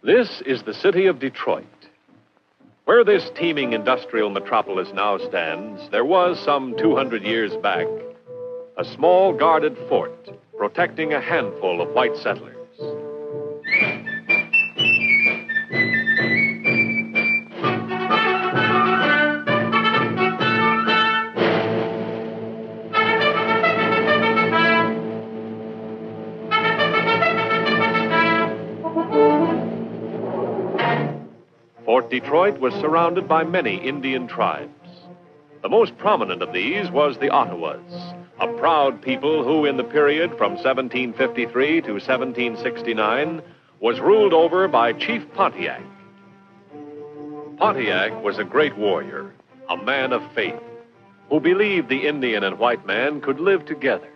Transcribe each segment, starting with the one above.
This is the city of Detroit. Where this teeming industrial metropolis now stands, there was, some 200 years back, a small guarded fort protecting a handful of white settlers. 'Fort Detroit was surrounded by many Indian tribes. The most prominent of these was the Ottawas, a proud people who, in the period from 1753 to 1769, was ruled over by Chief Pontiac. Pontiac was a great warrior, a man of faith, who believed the Indian and white man could live together.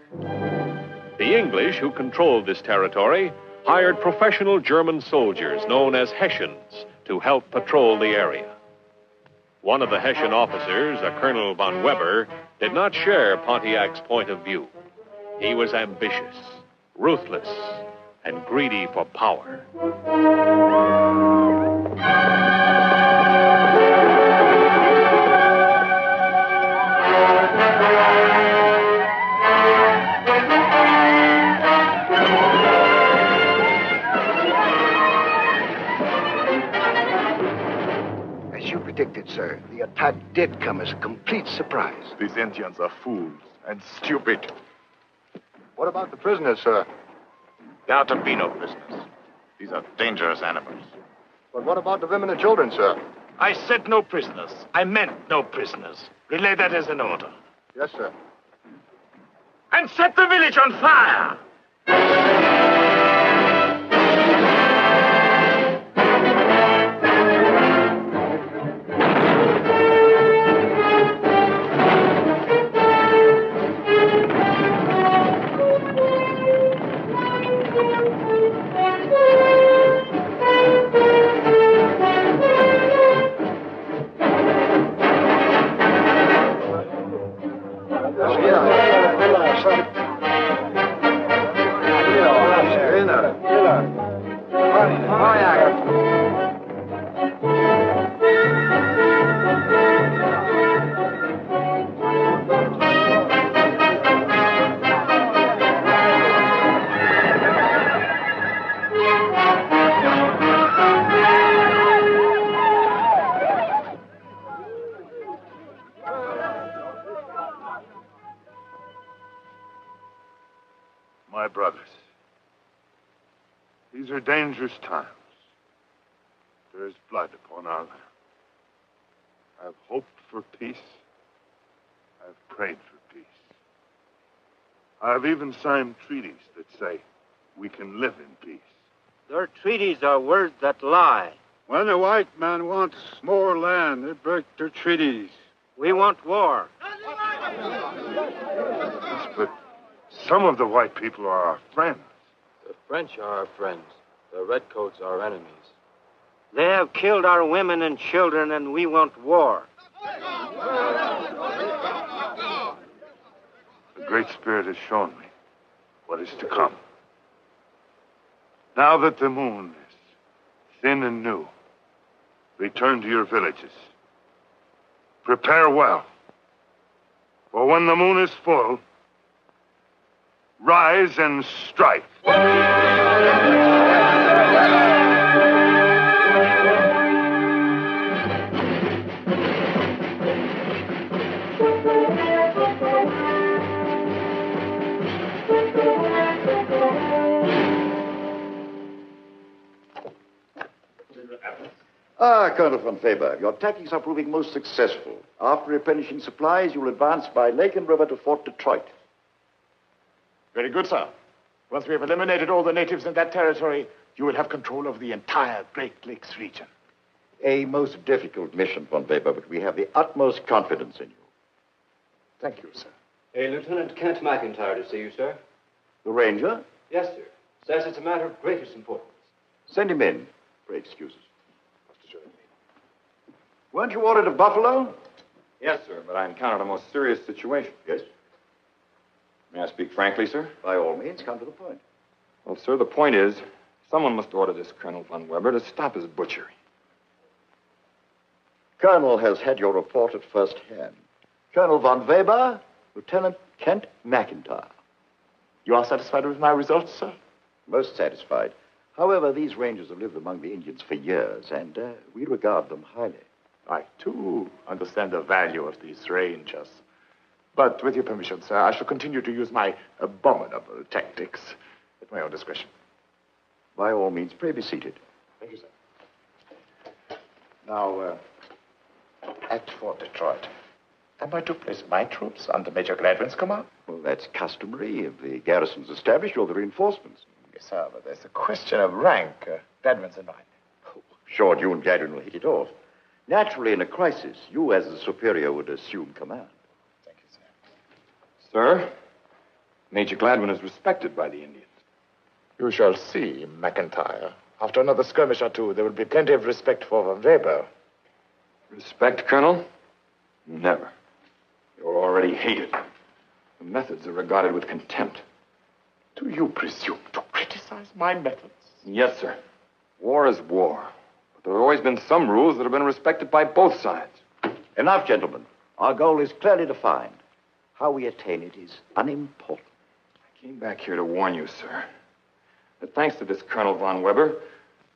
The English, who controlled this territory, hired professional German soldiers known as Hessians to help patrol the area. One of the Hessian officers, a Colonel von Weber, did not share Pontiac's point of view. He was ambitious, ruthless, and greedy for power. Predicted, sir. The attack did come as a complete surprise. These Indians are fools and stupid. What about the prisoners, sir? There are to be no prisoners. These are dangerous animals. But what about the women and children, sir? I said no prisoners. I meant no prisoners. Relay that as an order. Yes, sir. And set the village on fire! My brothers, these are dangerous times. There is blood upon our land. I have hoped for peace. I have prayed for peace. I have even signed treaties that say we can live in peace. Their treaties are words that lie. When the white man wants more land, they break their treaties. We want war. Yes, but some of the white people are our friends. The French are our friends. The redcoats are our enemies. They have killed our women and children, and we want war. The Great Spirit has shown me what is to come. Now that the moon is thin and new, return to your villages. Prepare well. For when the moon is full, rise and strike. Colonel von Weber, your tactics are proving most successful. After replenishing supplies, you will advance by lake and river to Fort Detroit. Very good, sir. Once we have eliminated all the natives in that territory, you will have control of the entire Great Lakes region. A most difficult mission, von Weber, but we have the utmost confidence in you. Thank you, sir. A Lieutenant Kent McIntire to see you, sir. The Ranger? Yes, sir. Says it's a matter of greatest importance. Send him in. Pray excuse us. Weren't you ordered to Buffalo? Yes, sir, but I encountered a most serious situation. Yes. May I speak frankly, sir? By all means, come to the point. Well, sir, the point is, someone must order this Colonel von Weber to stop his butchery. Colonel has had your report at first hand. Colonel von Weber, Lieutenant Kent McIntire. You are satisfied with my results, sir? Most satisfied. However, these Rangers have lived among the Indians for years, and we regard them highly. I, too, understand the value of these Rangers. But with your permission, sir, I shall continue to use my abominable tactics at my own discretion. By all means, pray be seated. Thank you, sir. Now, at Fort Detroit, am I to place my troops under Major Gladwin's command? Well, that's customary. If the garrison's established, you're the reinforcements. Yes, sir, but there's a question of rank. Gladwin's in mind. Oh, sure, you and Gladwin will hit it off. Naturally, in a crisis, you as the superior would assume command. Thank you, sir. Sir, Major Gladwin is respected by the Indians. You shall see, McIntire. After another skirmish or two, there will be plenty of respect for von Weber. Respect, Colonel? Never. You're already hated. The methods are regarded with contempt. Do you presume to criticize my methods? Yes, sir. War is war. But there have always been some rules that have been respected by both sides. Enough, gentlemen. Our goal is clearly defined. How we attain it is unimportant. I came back here to warn you, sir, that thanks to this Colonel von Weber,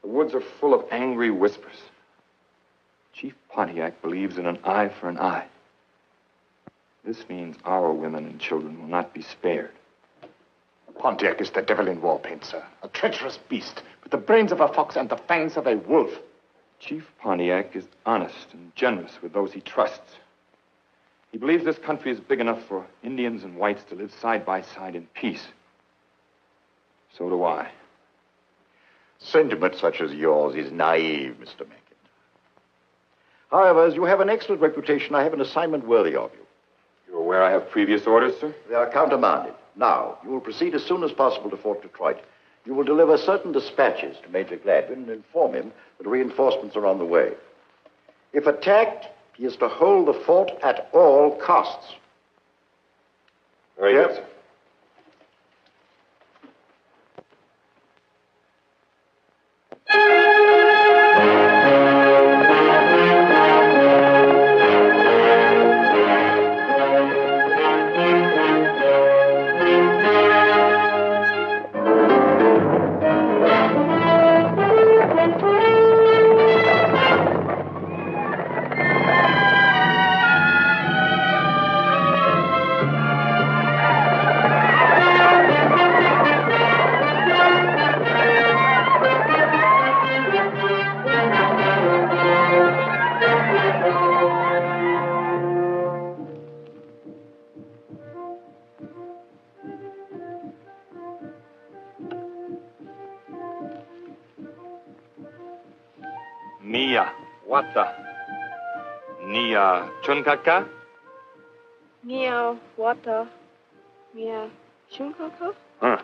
the woods are full of angry whispers. Chief Pontiac believes in an eye for an eye. This means our women and children will not be spared. Pontiac is the devil in war paint, sir. A treacherous beast with the brains of a fox and the fangs of a wolf. Chief Pontiac is honest and generous with those he trusts. He believes this country is big enough for Indians and whites to live side by side in peace. So do I. Sentiment such as yours is naive, Mr. Macon. However, as you have an excellent reputation, I have an assignment worthy of you. You're aware I have previous orders, sir? They are countermanded. Now, you will proceed as soon as possible to Fort Detroit. You will deliver certain dispatches to Major Gladwin and inform him that reinforcements are on the way. If attacked, he is to hold the fort at all costs. Very good, sir. Mia Wata. Nia Chunkaka? Mia Wata. Mia Chunkaka? Huh.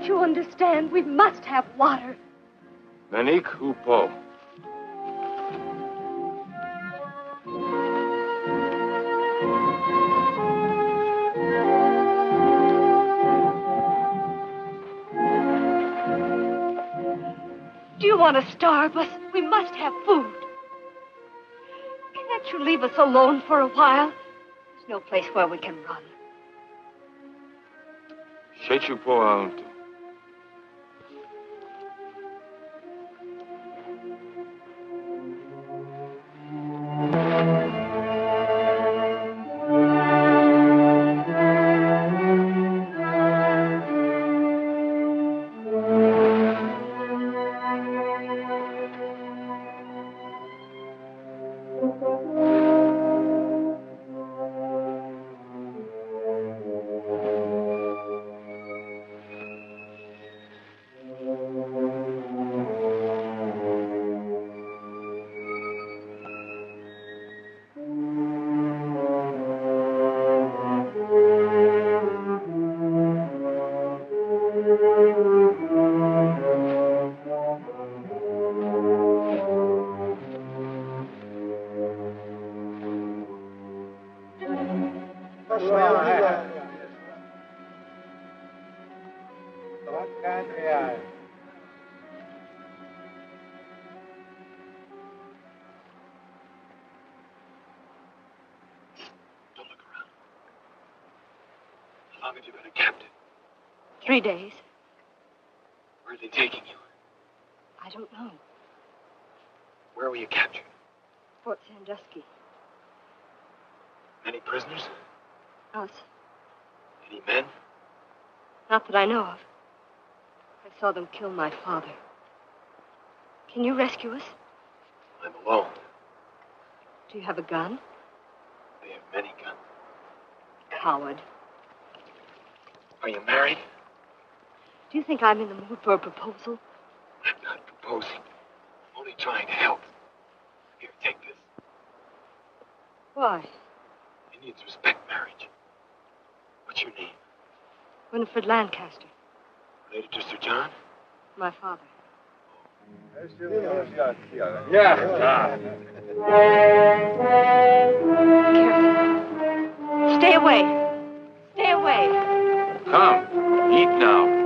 Can't you understand? We must have water. Manik Upo. Do you want to starve us? We must have food. Can't you leave us alone for a while? There's no place where we can run. Shechu po auntu. How long have you been a captive? 3 days. Where are they taking you? I don't know. Where were you captured? Fort Sandusky. Many prisoners? Us. Any men? Not that I know of. I saw them kill my father. Can you rescue us? I'm alone. Do you have a gun? They have many guns. Coward. Are you married? Do you think I'm in the mood for a proposal? I'm not proposing. I'm only trying to help. Here, take this. Why? Indians respect marriage. What's your name? Winifred Lancaster. Related to Sir John? My father. Careful. Stay away. Stay away. Come, eat now.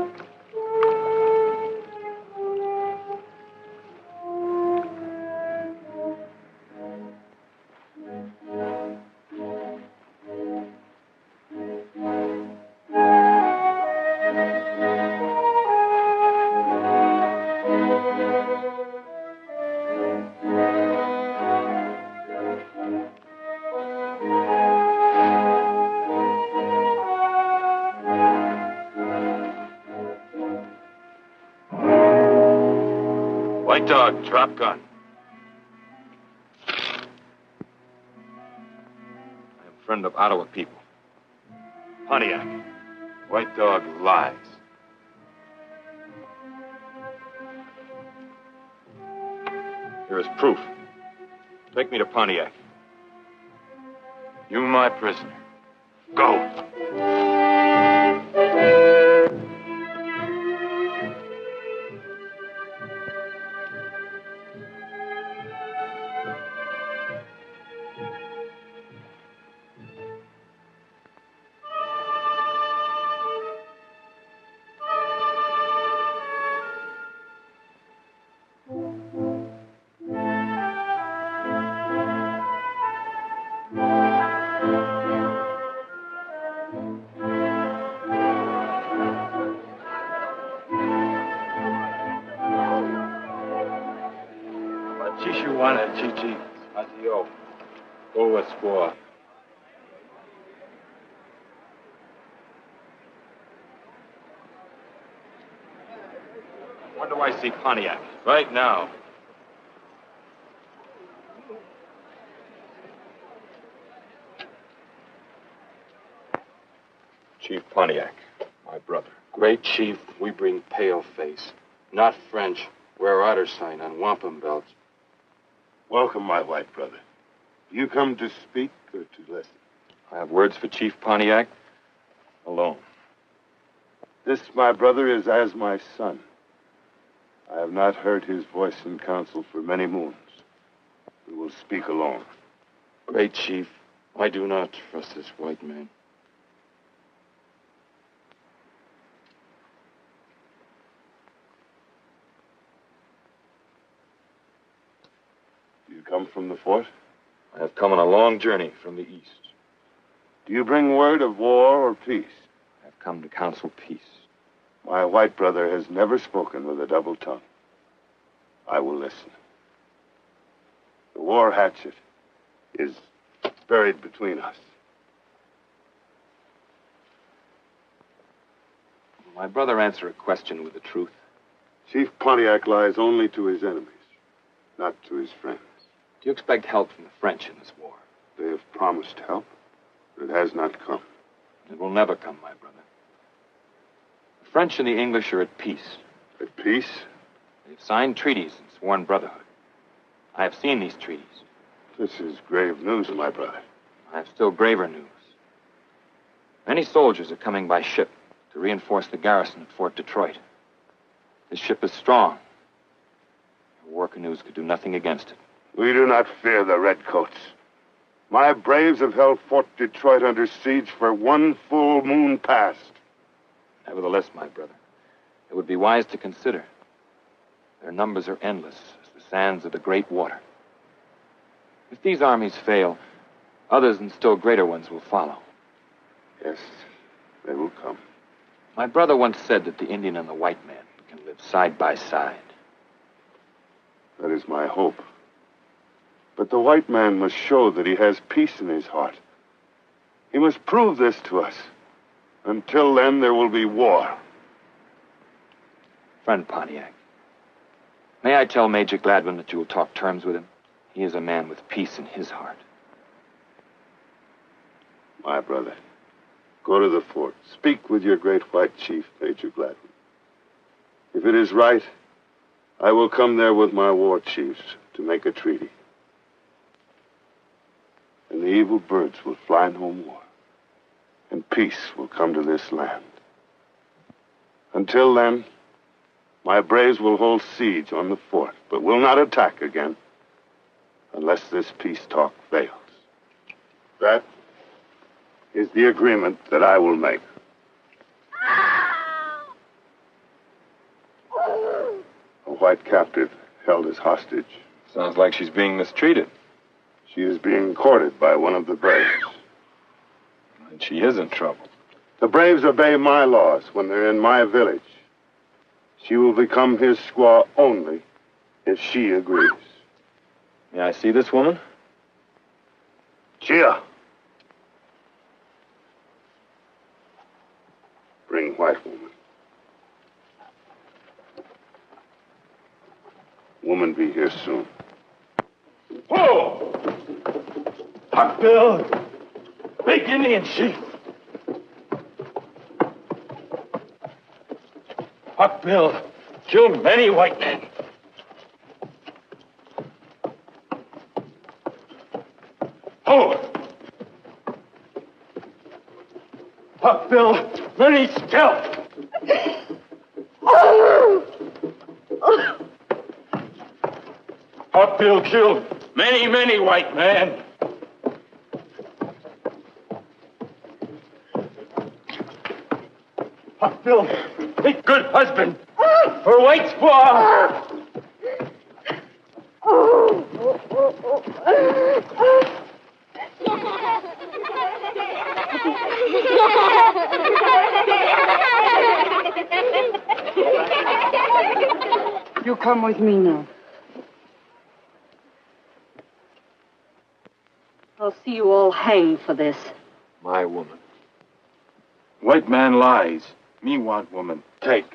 White dog, drop gun. I am friend of Ottawa people. Pontiac. White dog lies. Here is proof. Take me to Pontiac. You my prisoner. Go. Chishuana Chichi, Azio, Owa Squaw. When do I see Pontiac? Right now. Chief Pontiac, my brother. Great chief, we bring pale face. Not French. Wear otter sign on wampum belts. Welcome, my white brother. Do you come to speak or to listen? I have words for Chief Pontiac alone. This, my brother, is as my son. I have not heard his voice in council for many moons. We will speak alone. Great chief, I do not trust this white man. Do you come from the fort? I have come on a long journey from the east. Do you bring word of war or peace? I have come to counsel peace. My white brother has never spoken with a double tongue. I will listen. The war hatchet is buried between us. Will my brother answer a question with the truth? Chief Pontiac lies only to his enemies, not to his friends. Do you expect help from the French in this war? They have promised help, but it has not come. It will never come, my brother. The French and the English are at peace. At peace? They've signed treaties and sworn brotherhood. I have seen these treaties. This is grave news, my brother. I have still graver news. Many soldiers are coming by ship to reinforce the garrison at Fort Detroit. This ship is strong. Your war canoes could do nothing against it. We do not fear the redcoats. My braves have held Fort Detroit under siege for one full moon past. Nevertheless, my brother, it would be wise to consider. Their numbers are endless as the sands of the great water. If these armies fail, others and still greater ones will follow. Yes, they will come. My brother once said that the Indian and the white man can live side by side. That is my hope. But the white man must show that he has peace in his heart. He must prove this to us. Until then, there will be war. Friend Pontiac, may I tell Major Gladwin that you will talk terms with him? He is a man with peace in his heart. My brother, go to the fort. Speak with your great white chief, Major Gladwin. If it is right, I will come there with my war chiefs to make a treaty. And the evil birds will fly no more. And peace will come to this land. Until then, my braves will hold siege on the fort, but will not attack again unless this peace talk fails. That is the agreement that I will make. A white captive held as hostage. Sounds like she's being mistreated. She is being courted by one of the braves. And she is in trouble. The braves obey my laws when they're in my village. She will become his squaw only if she agrees. May I see this woman? Chia! Bring white woman. Woman be here soon. Whoa! Hawkbill! Big Indian chief! Hawkbill killed many white men. Oh! Hawkbill, many scalped. Hawkbill killed many white men. Hawkbill, a good husband for white squaw. You come with me now. I'll see you all hanged for this. My woman. White man lies. Me want woman. Take.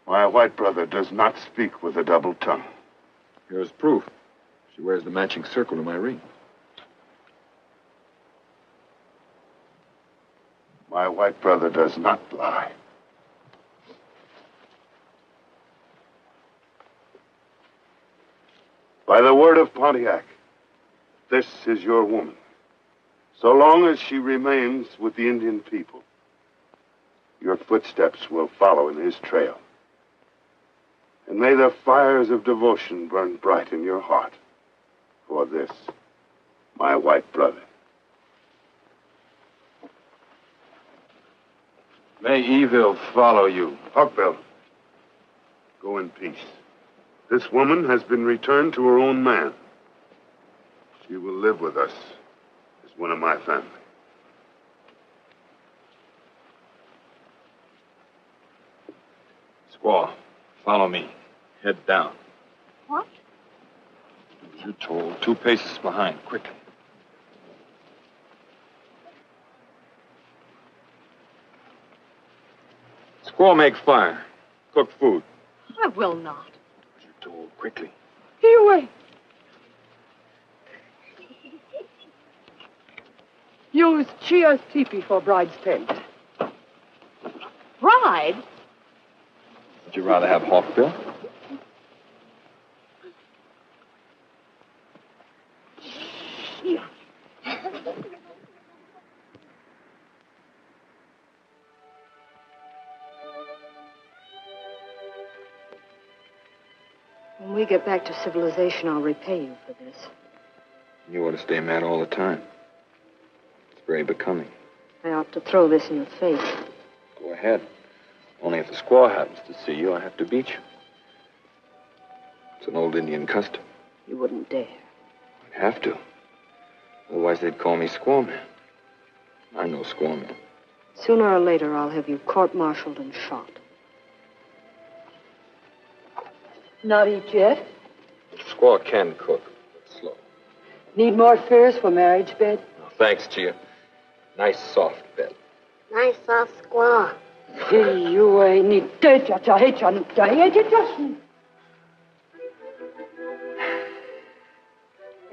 My white brother does not speak with a double tongue. Here's proof. She wears the matching circle to my ring. My white brother does not lie. By the word of Pontiac, this is your woman. So long as she remains with the Indian people, your footsteps will follow in his trail. And may the fires of devotion burn bright in your heart for this, my white brother. May evil follow you. Hawkbill, go in peace. This woman has been returned to her own man. She will live with us as one of my family. Squaw, follow me. Head down. What? As you're told, 2 paces behind, quickly. Squaw, make fire. Cook food. I will not. As you're told, quickly. Here, wait. Use Chia's teepee for bride's tent. Bride? Would you rather have Hawkbill? When we get back to civilization, I'll repay you for this. You ought to stay mad all the time. It's very becoming. I ought to throw this in your face. Go ahead. Only if the squaw happens to see you, I have to beat you. It's an old Indian custom. You wouldn't dare. I'd have to. Otherwise, they'd call me squaw man. I know squaw man. Sooner or later, I'll have you court-martialed and shot. Not eat yet? The squaw can cook, but slow. Need more furs for marriage bed? No, thanks, Chia. Nice soft bed. Nice soft squaw. Hey, you ain't need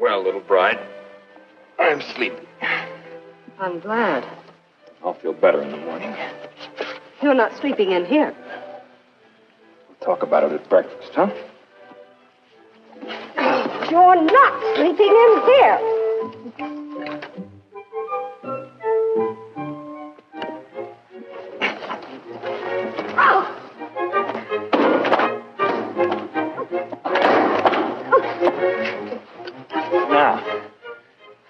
Well, little bride, I'm sleepy. I'm glad. I'll feel better in the morning. You're not sleeping in here. We'll talk about it at breakfast, huh? You're not sleeping in here. Now,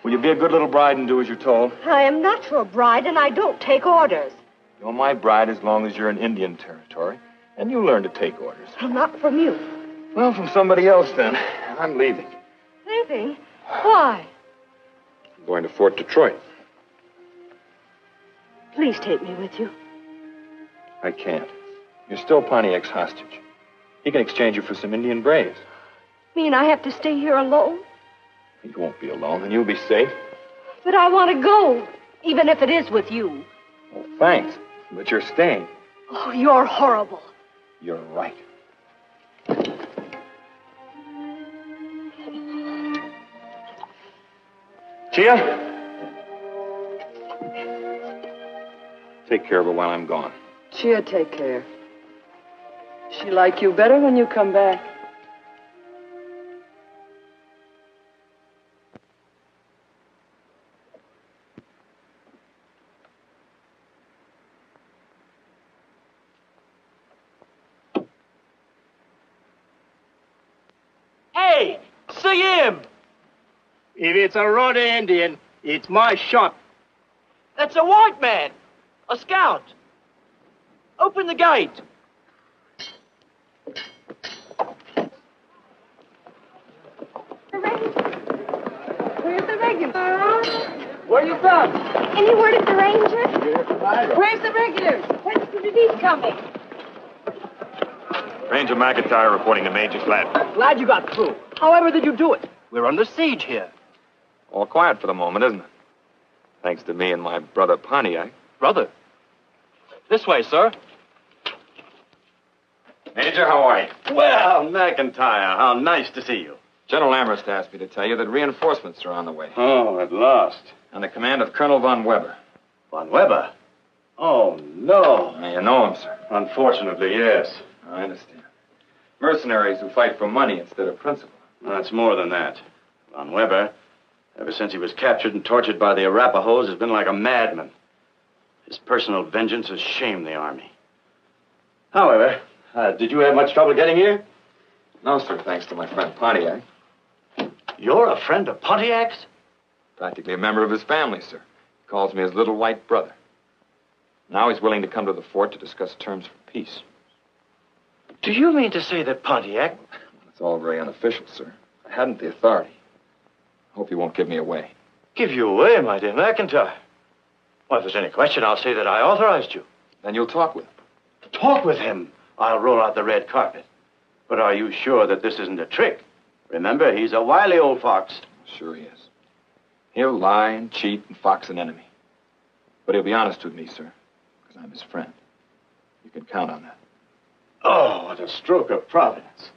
will you be a good little bride and do as you're told? I am not your bride, and I don't take orders. You're my bride as long as you're in Indian territory, and you learn to take orders. Not from you. Well, from somebody else, then. I'm leaving. Leaving? Why? I'm going to Fort Detroit. Please take me with you. I can't. You're still Pontiac's hostage. He can exchange you for some Indian braves. Mean I have to stay here alone? You won't be alone, and you'll be safe. But I want to go, even if it is with you. Oh, thanks. But you're staying. Oh, you're horrible. You're right. Chia? Take care of her while I'm gone. Chia, take care. She like you better when you come back. Hey, see him! If it's a Rhoda Indian, it's my shot. That's a white man, a scout. Open the gate. Where's the regulars? Where you from? Any word of the ranger? Where's the regulars? When's the disease coming? Ranger McIntire reporting to Major Gladwin. Glad you got through. However did you do it? We're under siege here. All quiet for the moment, isn't it? Thanks to me and my brother Pontiac. Brother? This way, sir. Major, how are you? Well, McIntire, how nice to see you. General Amherst asked me to tell you that reinforcements are on the way. Oh, at last. Under command of Colonel von Weber. Von Weber? Oh, no. You know him, sir. Unfortunately, yes. I understand. Mercenaries who fight for money instead of principle. That's more than that. Von Weber, ever since he was captured and tortured by the Arapahoes, has been like a madman. His personal vengeance has shamed the army. However, did you have much trouble getting here? No, sir, thanks to my friend Pontiac. You're a friend of Pontiac's? Practically a member of his family, sir. He calls me his little white brother. Now he's willing to come to the fort to discuss terms for peace. Do you mean to say that Pontiac... It's all very unofficial, sir. I hadn't the authority. I hope he won't give me away. Give you away, my dear McIntire? Well, if there's any question, I'll say that I authorized you. Then you'll talk with him. Talk with him? I'll roll out the red carpet. But are you sure that this isn't a trick? Remember, he's a wily old fox. Sure he is. He'll lie and cheat and fox an enemy. But he'll be honest with me, sir, because I'm his friend. You can count on that. Oh, what a stroke of providence.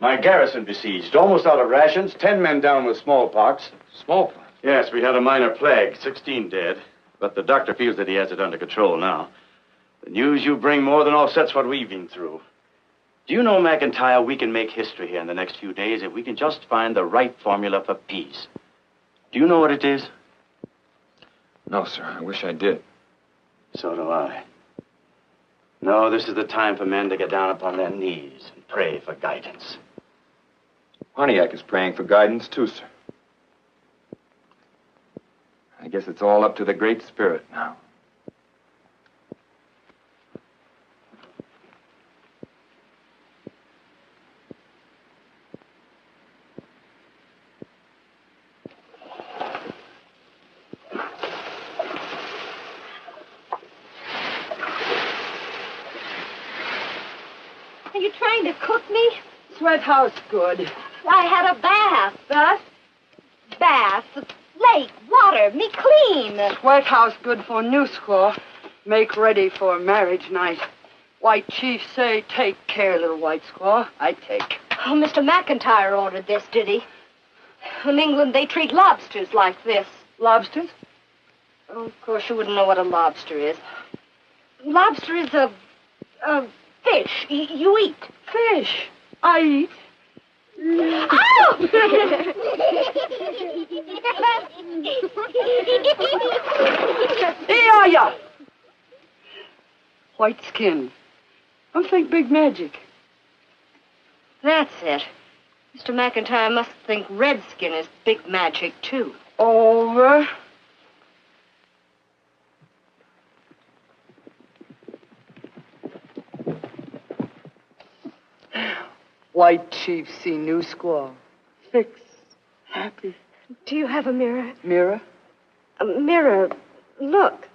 My garrison besieged, almost out of rations, 10 men down with smallpox. Smallpox? Yes, we had a minor plague, 16 dead. But the doctor feels that he has it under control now. The news you bring more than offsets what we've been through. Do you know, McIntire, we can make history here in the next few days if we can just find the right formula for peace. Do you know what it is? No, sir. I wish I did. So do I. No, this is the time for men to get down upon their knees and pray for guidance. Pontiac is praying for guidance, too, sir. I guess it's all up to the Great Spirit now. Are you trying to cook me? Sweat house good. I had a bath. Bath? Bath. Lake, water, me clean. Sweat house good for new squaw. Make ready for marriage night. White chief say, take care, little white squaw. I take. Oh, Mr. McIntire ordered this, did he? In England, they treat lobsters like this. Lobsters? Oh, of course, you wouldn't know what a lobster is. Lobster is a fish. You eat. Fish? I eat. Oh! Yeah. White skin. I think big magic. That's it. Mr. McIntire must think redskin is big magic, too. Over. White chief see new squaw. Fix. Happy. Do you have a mirror? Mirror? A mirror. Look.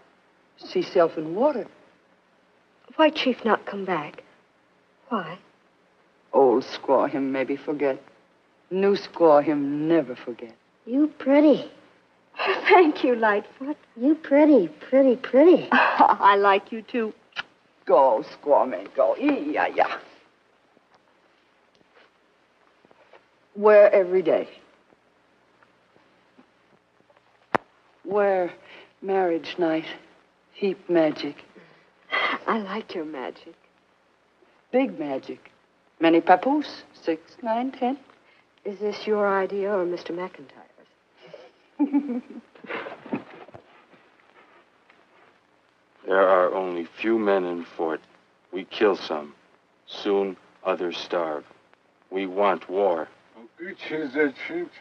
See self in water. Why chief not come back? Why? Old squaw him maybe forget. New squaw him never forget. You pretty. Thank you, Lightfoot. You pretty. I like you, too. Go, squaw man, go. Yeah. Wear every day. Wear marriage night. Heap magic. I like your magic. Big magic. Many papoose. 6, 9, 10. Is this your idea or Mr. McIntyre's? There are only few men in fort. We kill some. Soon others starve. We want war.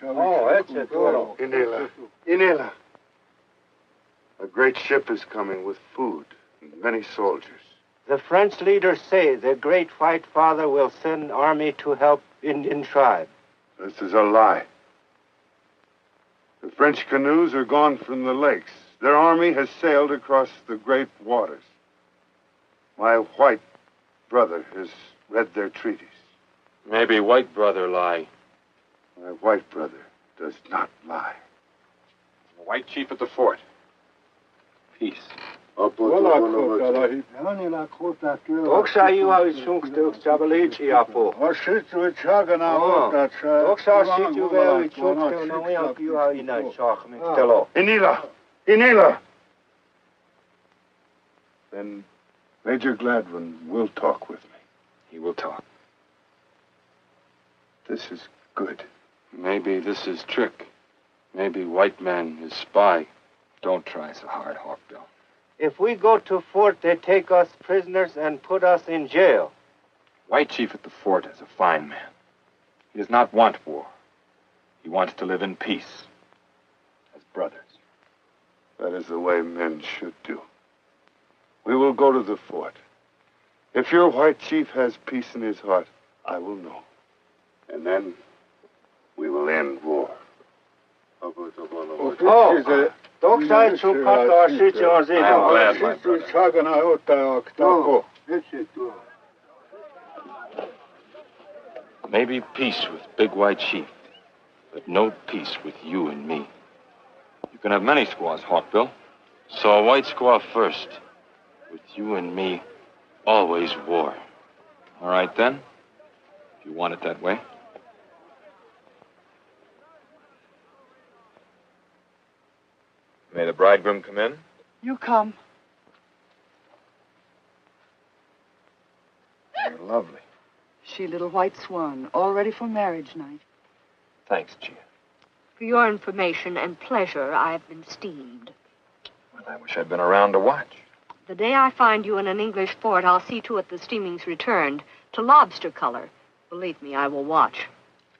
Oh, that's it. Inela. A great ship is coming with food and many soldiers. The French leaders say the great white father will send army to help Indian tribe. This is a lie. The French canoes are gone from the lakes. Their army has sailed across the great waters. My white brother has read their treaties. Maybe white brother lie. My white brother does not lie. The white chief at the fort. Peace. Inela. Then Major Gladwin will talk with me. He will talk. This is good. Maybe this is trick. Maybe white man is spy. Don't try so hard, Hawkbill. If we go to fort, they take us prisoners and put us in jail. White Chief at the fort is a fine man. He does not want war. He wants to live in peace. As brothers. That is the way men should do. We will go to the fort. If your white chief has peace in his heart, I will know. And then we will end war. Oh, don't try to cut our situation. I'm glad, my brother. Maybe peace with Big White Chief, but no peace with you and me. You can have many squaws, Hawkbill. So a white squaw first. With you and me, always war. All right, then. If you want it that way. May the bridegroom come in? You come. You're lovely. She little white swan, all ready for marriage night. Thanks, Gia. For your information and pleasure, I have been steamed. Well, I wish I'd been around to watch. The day I find you in an English fort, I'll see to it the steaming's returned to lobster color. Believe me, I will watch.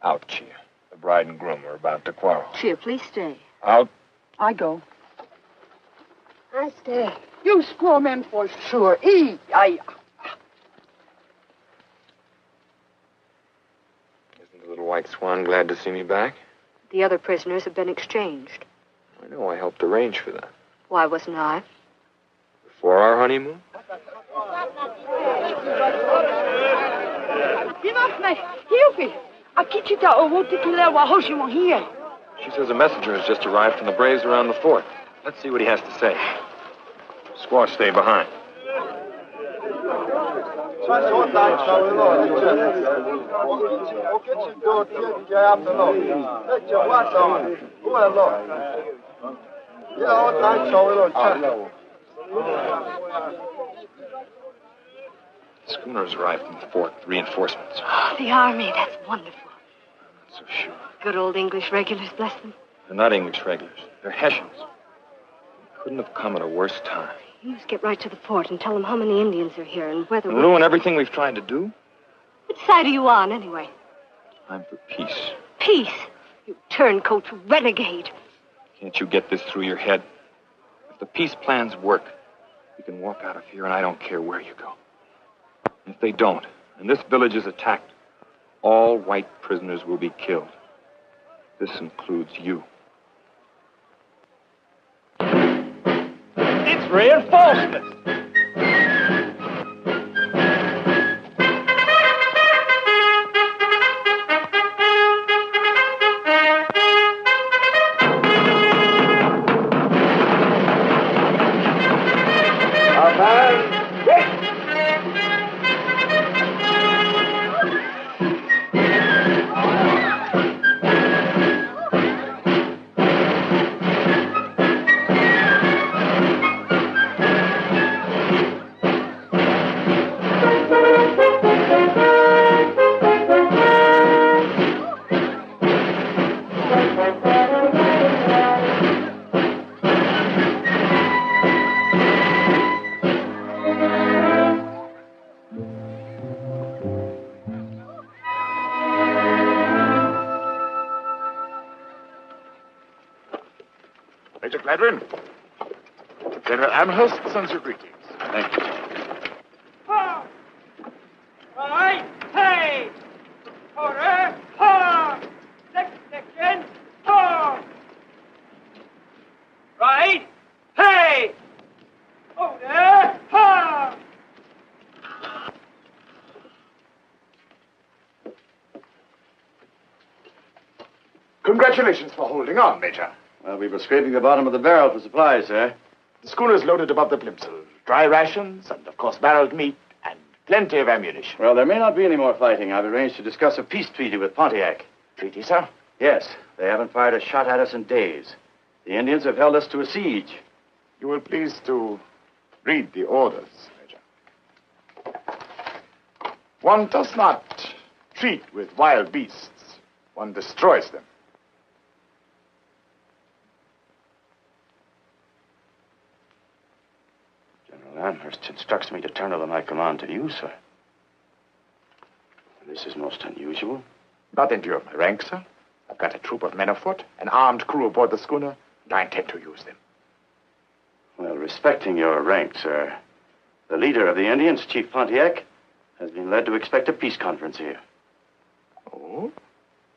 Out, Chia. The bride and groom are about to quarrel. Chia, please stay. Out. I go. I stay. You squaw men for sure. Isn't the little white swan glad to see me back? The other prisoners have been exchanged. I know. I helped arrange for that. Why wasn't I? Before our honeymoon? She says a messenger has just arrived from the braves around the fort. Let's see what he has to say. Squaw, stay behind. Schooners arrived from the fort with reinforcements. Oh, the army, that's wonderful. I'm not so sure. Good old English regulars, bless them. They're not English regulars. They're Hessians. Couldn't have come at a worse time. You must get right to the fort and tell them how many Indians are here and whether... Ruin everything we've tried to do? Which side are you on, anyway? I'm for peace. Peace? You turncoat, you renegade. Can't you get this through your head? If the peace plans work, we can walk out of here and I don't care where you go. If they don't, and this village is attacked, all white prisoners will be killed. This includes you. It's reinforcements. Major Gladwin. General Amherst sends you greetings. Thank you. Right, hey! Order, ha! Next section, ha! Right, hey! Order, ha! Congratulations for holding on, Major. Well, we were scraping the bottom of the barrel for supplies, sir. The schooner's loaded above the plimsolls. Dry rations and, of course, barreled meat and plenty of ammunition. Well, there may not be any more fighting. I've arranged to discuss a peace treaty with Pontiac. Treaty, sir? Yes. They haven't fired a shot at us in days. The Indians have held us to a siege. You will please to read the orders, Major. One does not treat with wild beasts. One destroys them. Amherst instructs me to turn over my command to you, sir. This is most unusual. Not in view of my rank, sir. I've got a troop of men afoot, an armed crew aboard the schooner, and I intend to use them. Well, respecting your rank, sir, the leader of the Indians, Chief Pontiac, has been led to expect a peace conference here. Oh?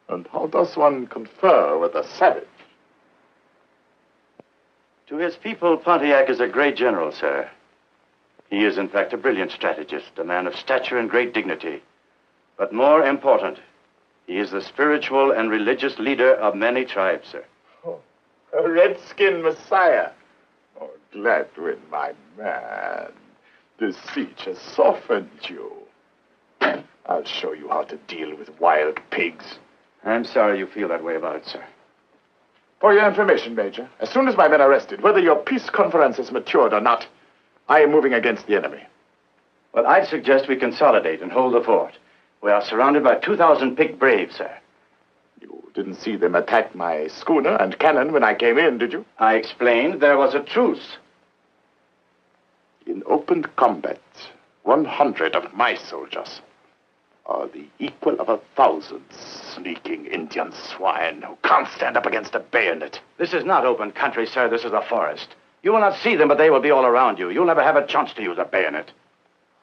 And how does one confer with a savage? To his people, Pontiac is a great general, sir. He is, in fact, a brilliant strategist, a man of stature and great dignity. But more important, he is the spiritual and religious leader of many tribes, sir. Oh, a redskin messiah. Oh, Gladwin, my man. This siege has softened you. I'll show you how to deal with wild pigs. I'm sorry you feel that way about it, sir. For your information, Major, as soon as my men are rested, whether your peace conference is matured or not, I am moving against the enemy. Well, I'd suggest we consolidate and hold the fort. We are surrounded by 2,000 picked braves, sir. You didn't see them attack my schooner and cannon when I came in, did you? I explained there was a truce. In open combat, 100 of my soldiers are the equal of 1,000 sneaking Indian swine who can't stand up against a bayonet. This is not open country, sir. This is a forest. You will not see them, but they will be all around you. You'll never have a chance to use a bayonet.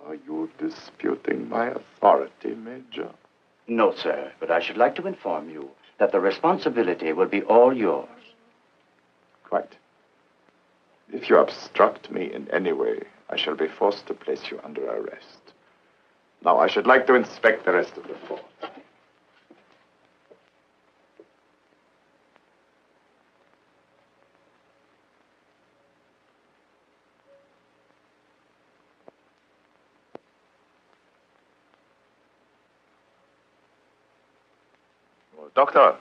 Are you disputing my authority, Major? No, sir, but I should like to inform you that the responsibility will be all yours. Quite. If you obstruct me in any way, I shall be forced to place you under arrest. Now, I should like to inspect the rest of the fort. Doctor.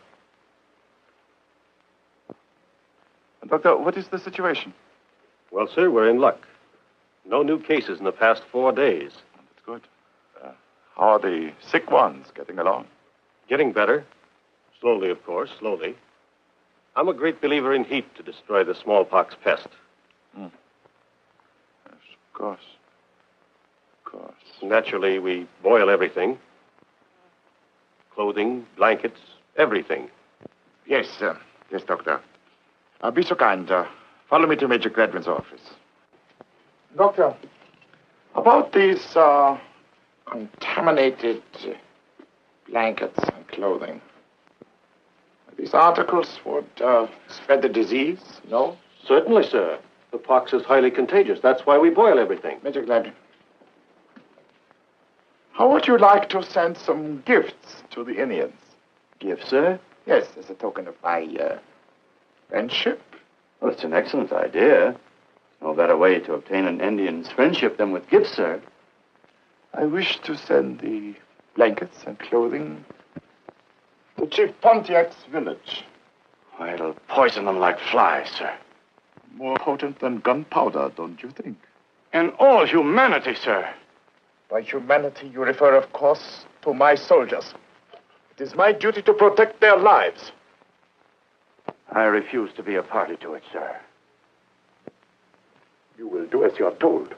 Doctor, what is the situation? Well, sir, we're in luck. No new cases in the past 4 days. That's good. How are the sick ones getting along? Getting better. Slowly, of course, slowly. I'm a great believer in heat to destroy the smallpox pest. Yes, of course. Of course. Naturally, we boil everything. Clothing, blankets, everything. Yes, sir. Yes, Doctor. Be so kind. Follow me to Major Gladwin's office. Doctor, about these contaminated blankets and clothing. These articles would spread the disease, no? Certainly, sir. The pox is highly contagious. That's why we boil everything. Major Gladwin, how would you like to send some gifts to the Indians? Gifts, sir? Yes, as a token of my friendship. Well, it's an excellent idea. No better way to obtain an Indian's friendship than with gifts, sir. I wish to send the blankets and clothing to Chief Pontiac's village. It'll poison them like flies, sir. More potent than gunpowder, don't you think? And all humanity, sir. By humanity, you refer, of course, to my soldiers. It is my duty to protect their lives. I refuse to be a party to it, sir. You will do as you are told.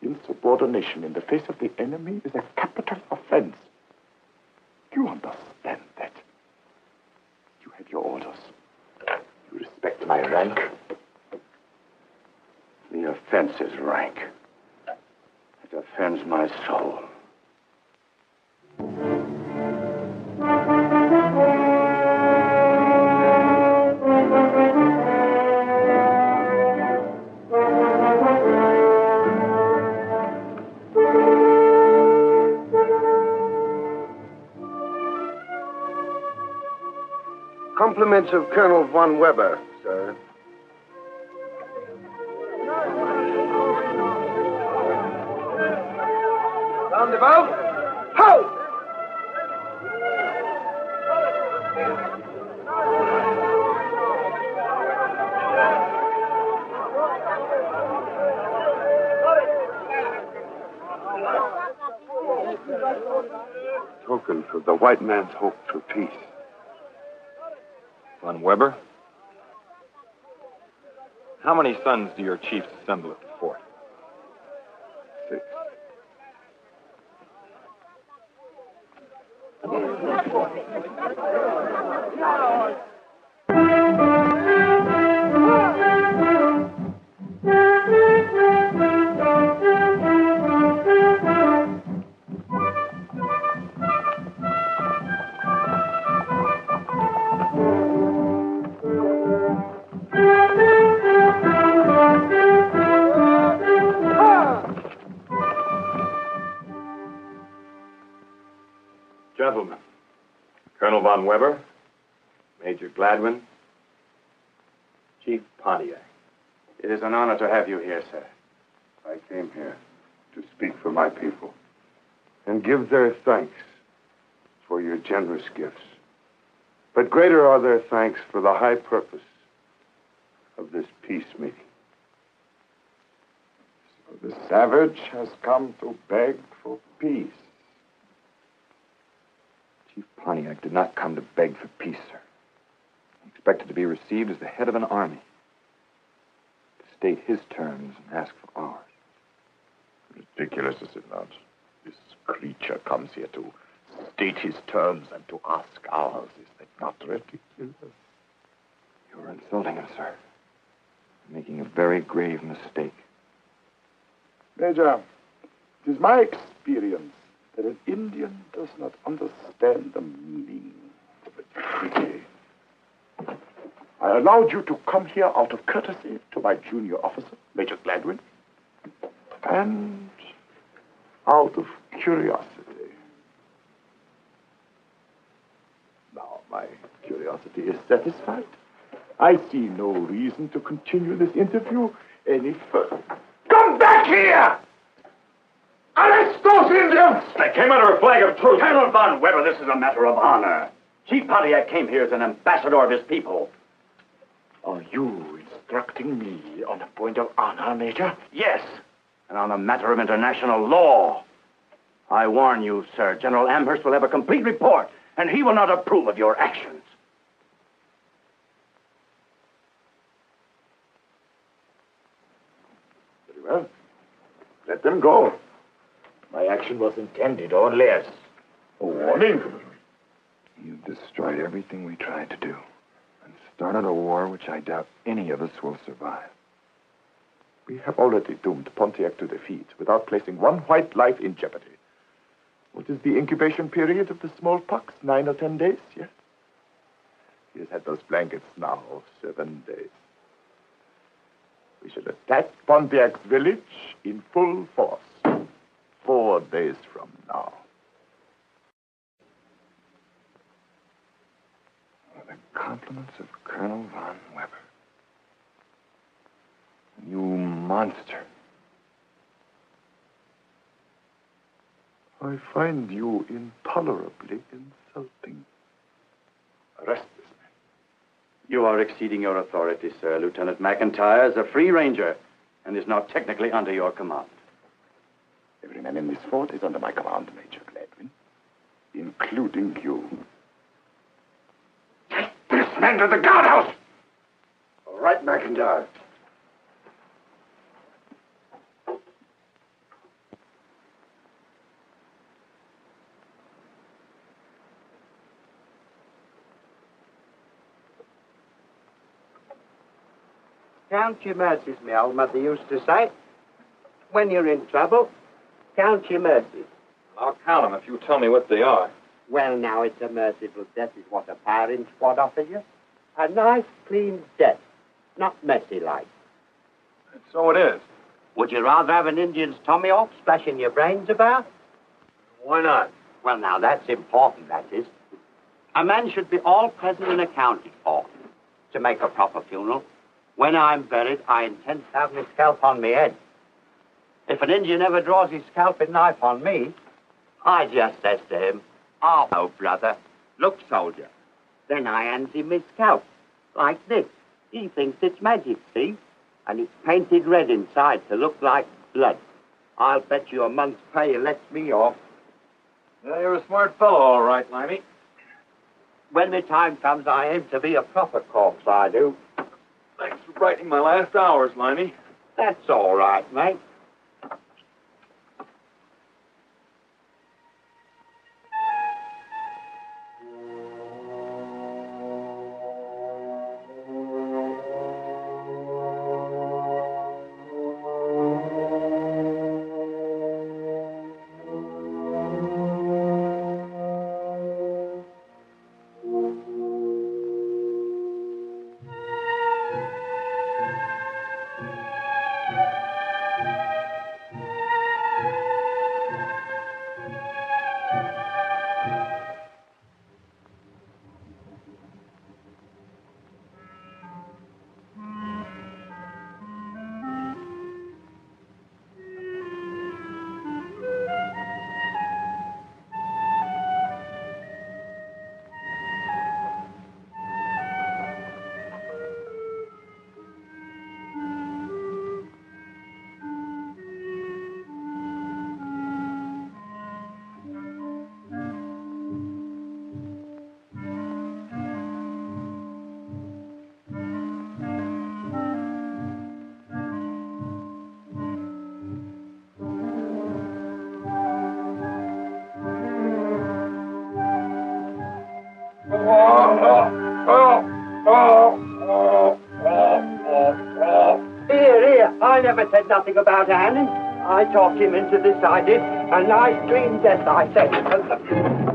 Insubordination in the face of the enemy is a capital offense. You understand that. You have your orders. You respect my rank. The offense is rank. It offends my soul. Compliments of Colonel von Weber, sir. Roundabout. Ho! Token of the white man's hope for peace. Von Weber? How many sons do your chiefs assemble at the fort? Gentlemen, Colonel Von Weber, Major Gladwin, Chief Pontiac. It is an honor to have you here, sir. I came here to speak for my people and give their thanks for your generous gifts. But greater are their thanks for the high purpose of this peace meeting. So the savage has come to beg for peace. Chief Pontiac did not come to beg for peace, sir. He expected to be received as the head of an army, to state his terms and ask for ours. Ridiculous, is it not? This creature comes here to state his terms and to ask ours. Is that not ridiculous? You're insulting him, sir. You're making a very grave mistake. Major, it is my experience that an Indian does not understand the meaning of a treaty. I allowed you to come here out of courtesy to my junior officer, Major Gladwin, and out of curiosity. Now, my curiosity is satisfied. I see no reason to continue this interview any further. Come back here! Arrest those Indians! They came under a flag of truce. Colonel Von Weber, this is a matter of honor. Chief Pontiac came here as an ambassador of his people. Are you instructing me on a point of honor, Major? Yes, and on a matter of international law. I warn you, sir, General Amherst will have a complete report, and he will not approve of your actions. Very well. Let them go. My action was intended only as a warning. You've destroyed everything we tried to do and started a war which I doubt any of us will survive. We have already doomed Pontiac to defeat without placing one white life in jeopardy. What is the incubation period of the smallpox? 9 or 10 days, yes? He has had those blankets now 7 days. We shall attack Pontiac's village in full force 4 days from now. The compliments of Colonel Von Weber. You monster. I find you intolerably insulting. Arrest this man. You are exceeding your authority, sir. Lieutenant McIntire is a free ranger and is not technically under your command. Every man in this fort is under my command, Major Gladwin, including you. Take this man to the guardhouse! All right, McIntire. Count your mercies, my old mother used to say. When you're in trouble, count your mercies. I'll count them if you tell me what they are. Well, now, it's a merciful death is what a firing squad offers you. A nice, clean death, not messy like. And so it is. Would you rather have an Indian's tummy off splashing your brains about? Why not? Well, now, that's important, that is. A man should be all present and accounted for to make a proper funeral. When I'm buried, I intend to have my scalp on my head. If an Indian ever draws his scalping knife on me, I just says to him, "Oh, brother, look, soldier." Then I hands him his scalp, like this. He thinks it's magic, see? And it's painted red inside to look like blood. I'll bet you a month's pay he lets me off. Well, you're a smart fellow, all right, Limey. When the time comes, I aim to be a proper corpse, I do. Thanks for brightening my last hours, Limey. That's all right, mate. nothing about Anne. I talked him into this, I did. A nice clean death, I said.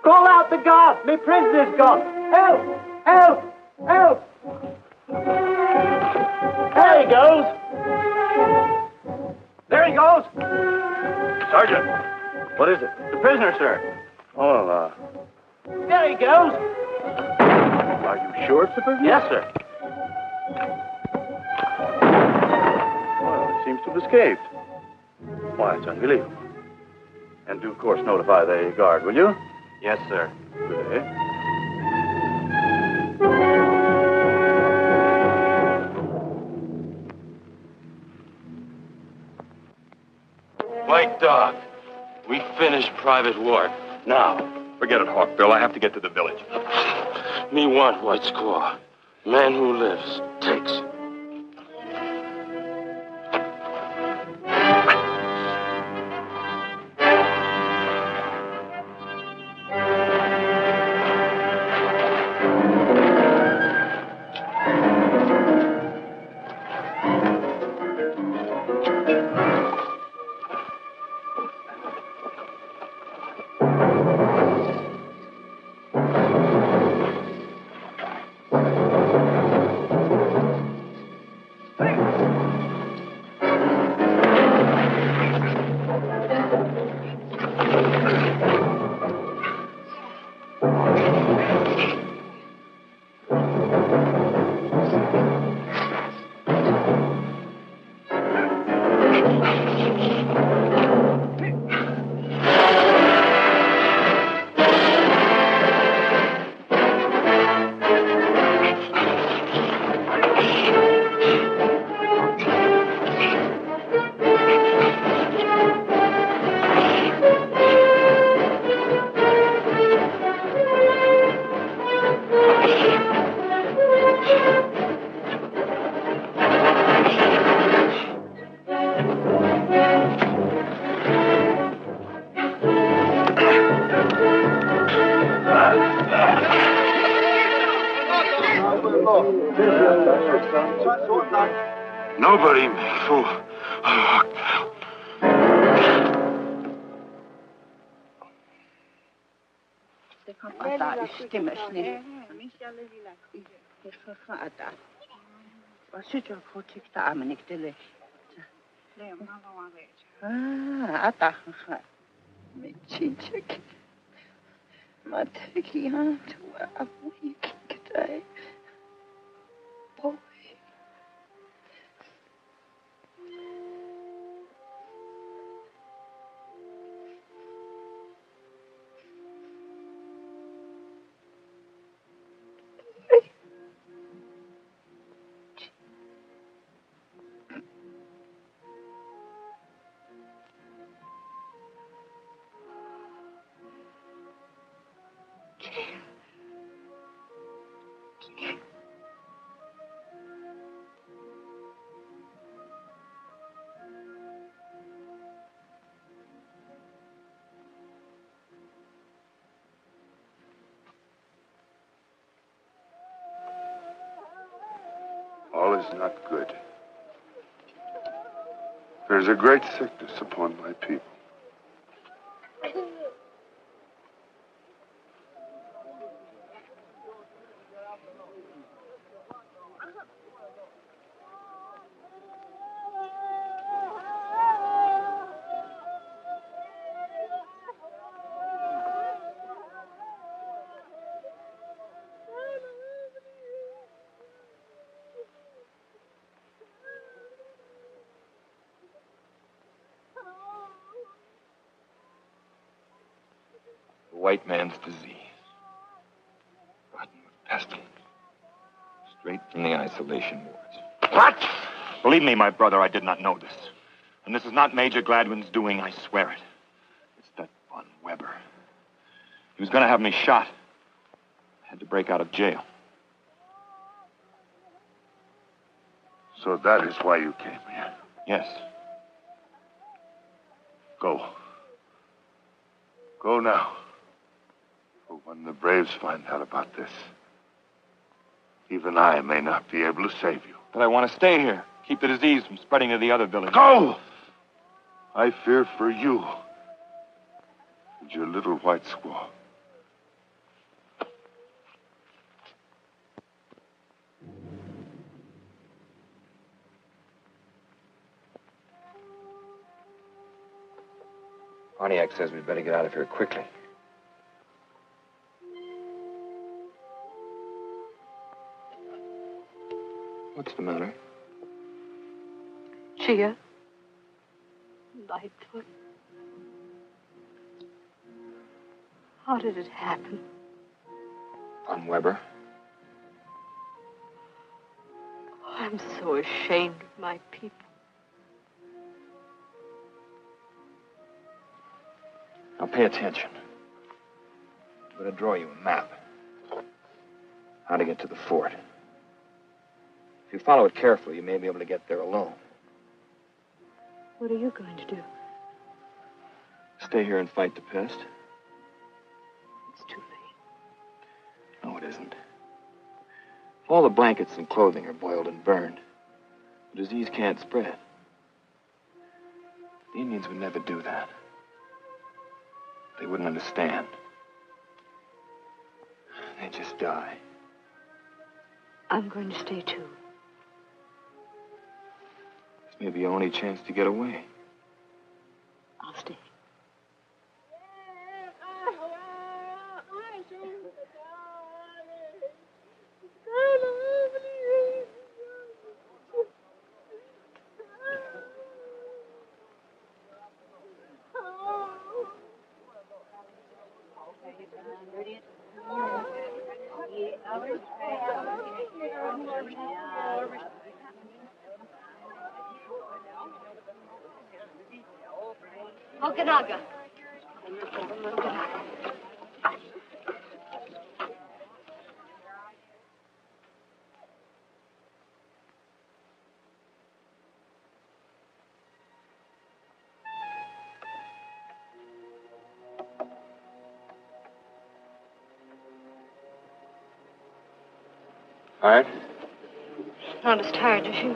Call out the guard! Me prisoner's gone! Help! Help! Help! There he goes! There he goes! Sergeant! What is it? The prisoner, sir. Oh, There he goes! are you sure it's the prisoner? Yes, sir. Well, it seems to have escaped. Why, it's unbelievable. And do, of course, notify the guard, will you? Yes, sir. Good day. White Dog, we finished Private Ward. Now. Forget it, Hawkbill. I have to get to the village. Me want White Squaw. Man who lives takes. Nobody may fool Hawkbill. All is not good. There's a great sickness upon my people. white man's disease. Rotten with pestilence. Straight from the isolation wards. What? Believe me, my brother, I did not know this. And this is not Major Gladwin's doing, I swear it. It's that Von Weber. He was going to have me shot. I had to break out of jail. So that is why you came here? Yes. Go. Go now. For when the Braves find out about this, even I may not be able to save you. But I want to stay here. Keep the disease from spreading to the other villages. Go! I fear for you and your little white squaw. Pontiac says we'd better get out of here quickly. What's the matter? Chia. Lightfoot. How did it happen? Von Weber. I'm so ashamed of my people. Now pay attention. I'm going to draw you a map. How to get to the fort. If you follow it carefully, you may be able to get there alone. What are you going to do? Stay here and fight the pest? It's too late. No, it isn't. If all the blankets and clothing are boiled and burned, the disease can't spread. The Indians would never do that. They wouldn't understand. They'd just die. I'm going to stay too. This may be your only chance to get away. I'll stay. Okanaga. All right. Not as tired as you.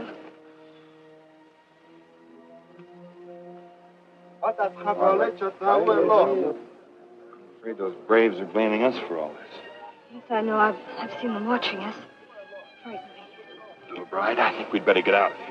I'm afraid those Braves are blaming us for all this. Yes, I know. I've seen them watching us. Frightened me. Little bride, I think we'd better get out of here.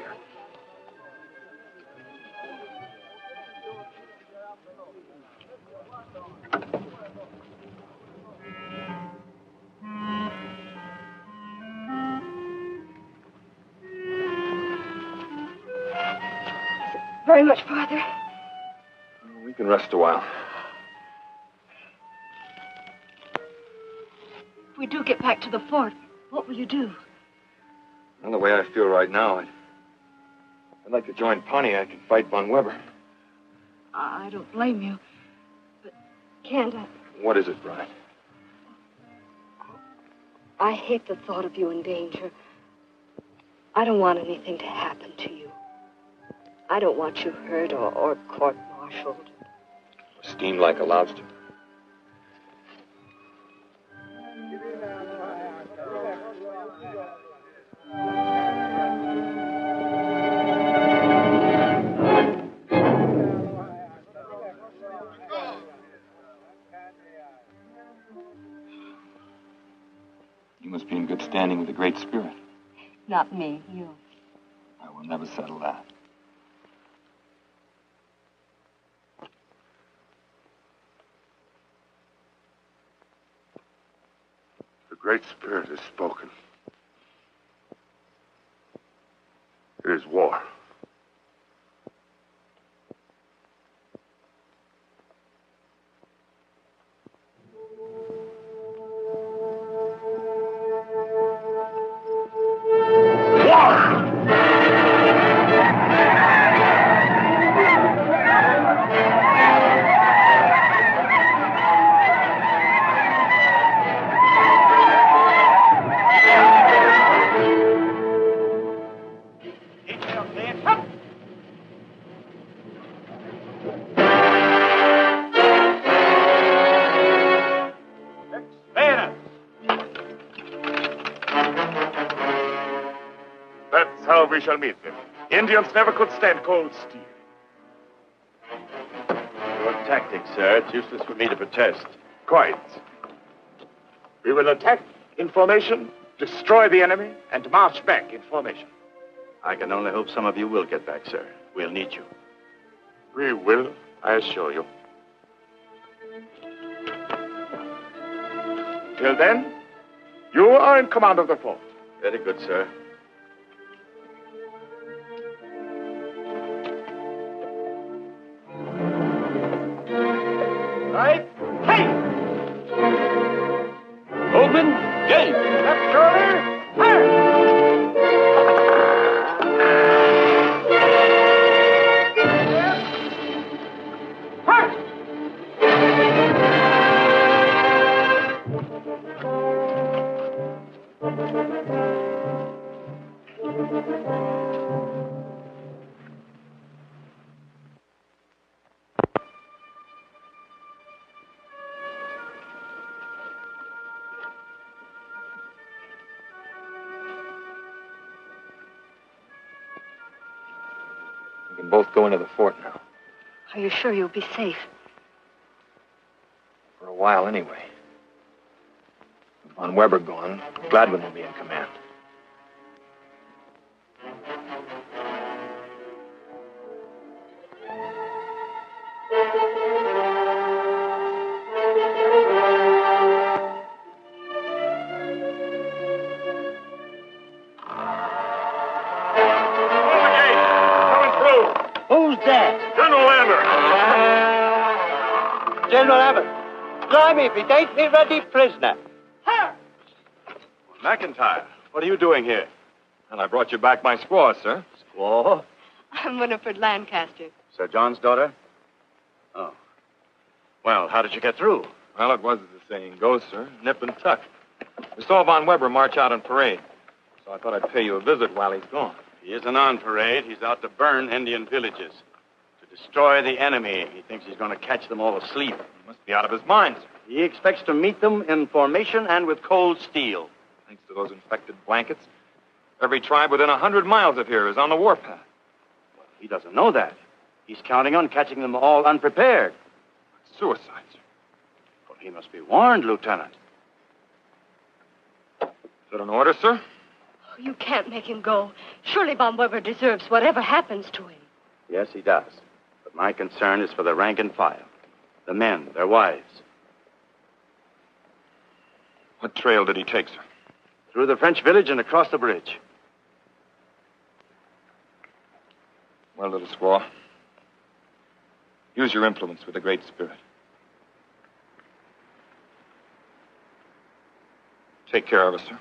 Very much farther. We can rest a while. If we do get back to the fort, what will you do? Well, the way I feel right now, I'd like to join Pontiac and fight Von Weber. I don't blame you, but can't I? What is it, Brian? I hate the thought of you in danger. I don't want anything to happen to you. I don't want you hurt or court-martialed. Steamed like a lobster. You must be in good standing with the Great Spirit. Not me, you. I will never settle that. The Great Spirit has spoken. It is war. Bayonets! That's how we shall meet them. Indians never could stand cold steel. Your tactics, sir. It's useless for me to protest. Quite. We will attack in formation, destroy the enemy, and march back in formation. I can only hope some of you will get back, sir. We'll need you. We will, I assure you. Till then, you are in command of the fort. Very good, sir. Right. Hey! Open. Game. Left shoulder. Fire! We can both go into the fort now. Are you sure you'll be safe? For a while, anyway. With Von Weber gone, Gladwin will be in command. Who's that? General Lambert. General Abbott. Blimey, if it ain't me ready prisoner. McIntire, what are you doing here? And I brought you back my squaw, sir. Squaw? I'm Winifred Lancaster. Sir John's daughter? Oh. Well, how did you get through? Well, it was as the saying goes, sir. Nip and tuck. We saw Von Weber march out on parade, so I thought I'd pay you a visit while he's gone. He isn't on parade. He's out to burn Indian villages. To destroy the enemy. He thinks he's going to catch them all asleep. He must be out of his mind, sir. He expects to meet them in formation and with cold steel. Thanks to those infected blankets, every tribe within 100 miles of here is on the warpath. Well, he doesn't know that. He's counting on catching them all unprepared. Suicide, sir. Well, he must be warned, Lieutenant. Is that an order, sir? You can't make him go. Surely Von Weber deserves whatever happens to him. Yes, he does. But my concern is for the rank and file. The men, their wives. What trail did he take, sir? Through the French village and across the bridge. Well, little squaw, use your influence with the Great Spirit. Take care of us, sir.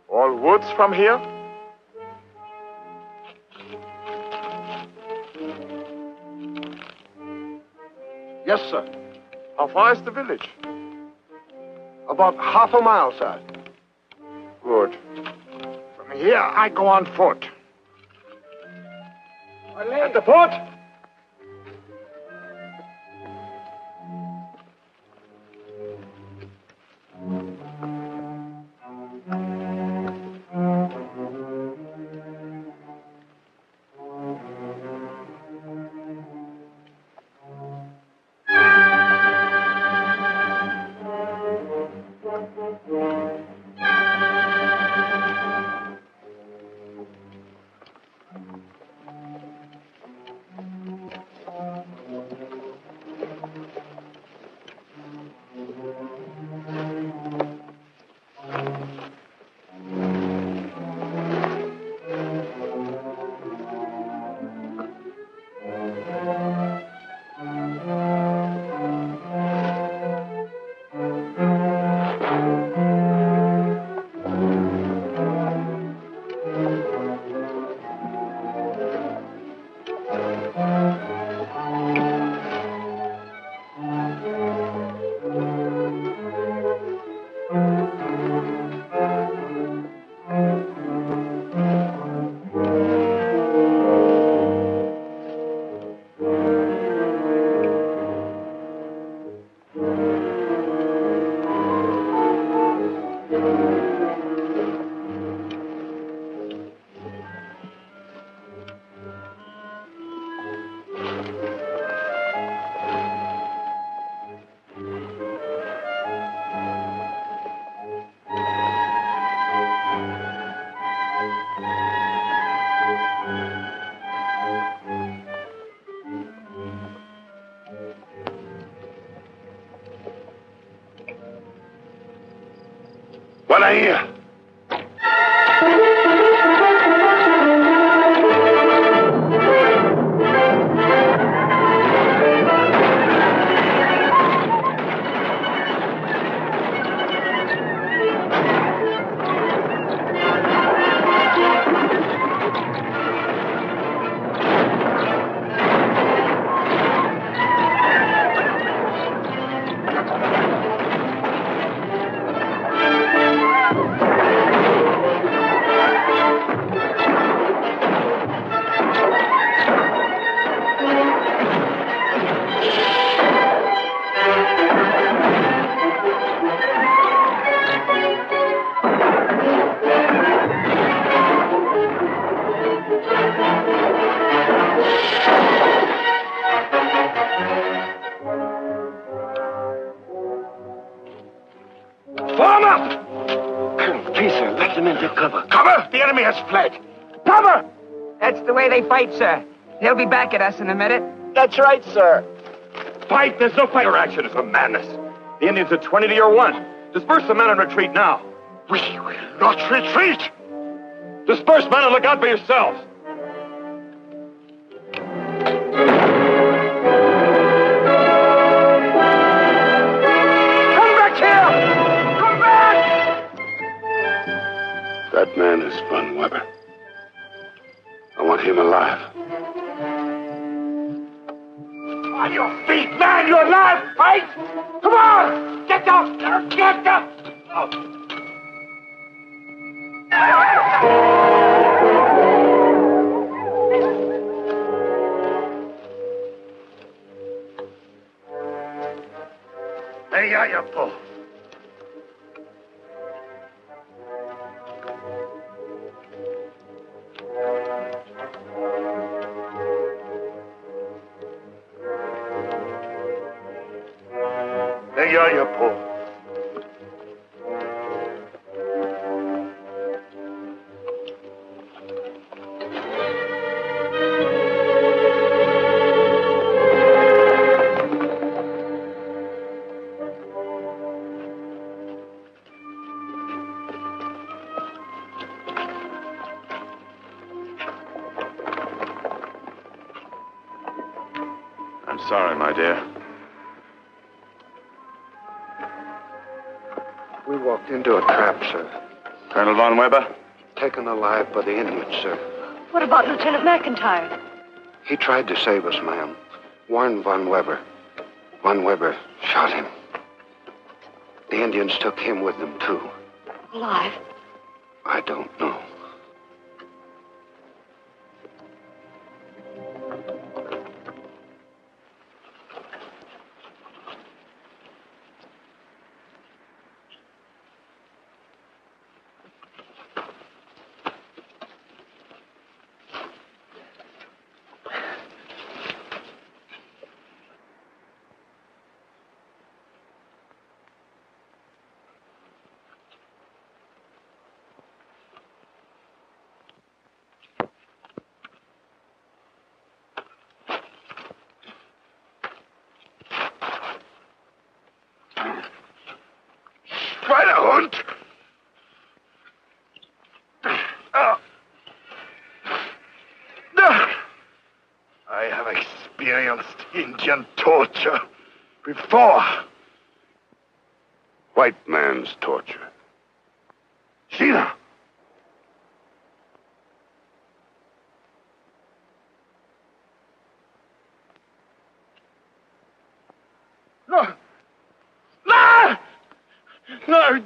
All woods from here? Yes, sir. How far is the village? About half a mile, sir. Good. From here, I go on foot. At the fort? enemy has fled. Cover! That's the way they fight, sir. They'll be back at us in a minute. That's right, sir. Fight! There's no fight. Your action is a madness. The Indians are 20 to your 1. Disperse the men and retreat now. We will not retreat. Disperse, men, and look out for yourselves. Come back here! Come back! That man is Von Weber. I want him alive. On your feet, man! You're alive! Fight! Come on! Get up! Get up! Hey, you pull. Hey, you pull. I'm sorry, my dear. We walked into a trap, sir. Colonel Von Weber? Taken alive by the Indians, sir. What about Lieutenant McIntire? He tried to save us, ma'am. Warned Von Weber. Von Weber shot him. The Indians took him with them, too. Alive? I don't know. Schweinehund! I have experienced Indian torture before. White man's torture. Sheila! No! No! No!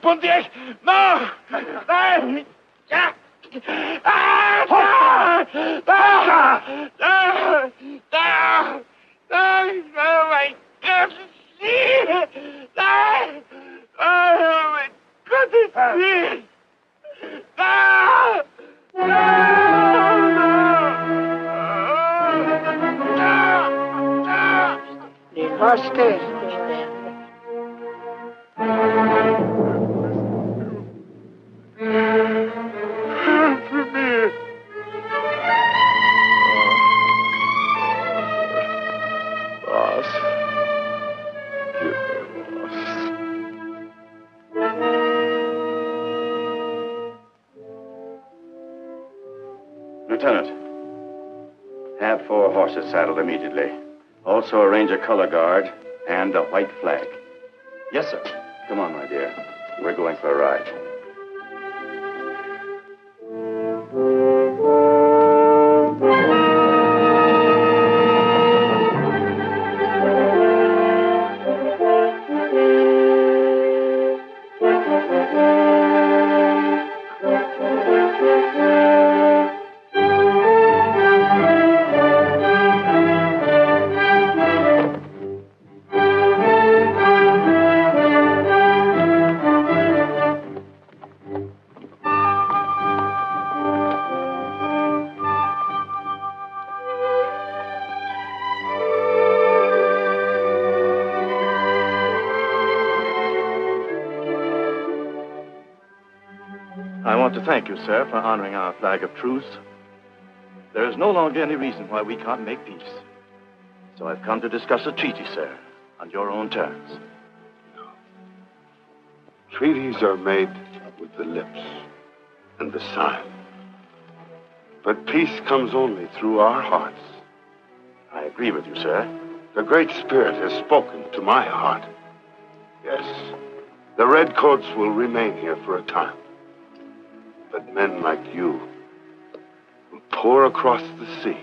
Pontiac! No! No! Lieutenant, have 4 horses saddled immediately. Also arrange a color guard and a white flag. Yes, sir. Come on, my dear. We're going for a ride. want to thank you, sir, for honoring our flag of truce. There is no longer any reason why we can't make peace. So I've come to discuss a treaty, sir, on your own terms. Treaties are made with the lips and the sign. But peace comes only through our hearts. I agree with you, sir. The Great Spirit has spoken to my heart. Yes, the Redcoats will remain here for a time. But men like you will pour across the sea.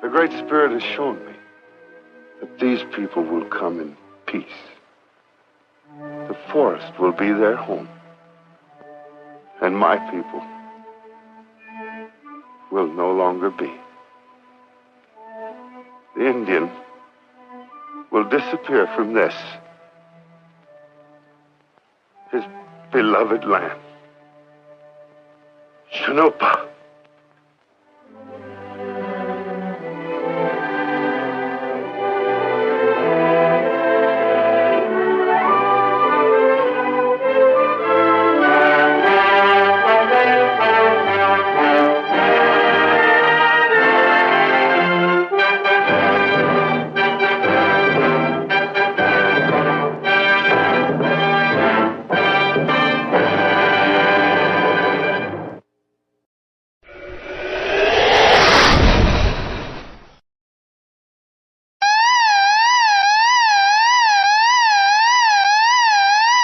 The Great Spirit has shown me that these people will come in peace. The forest will be their home. And my people will no longer be. The Indian will disappear from this, his beloved land. Shanopa.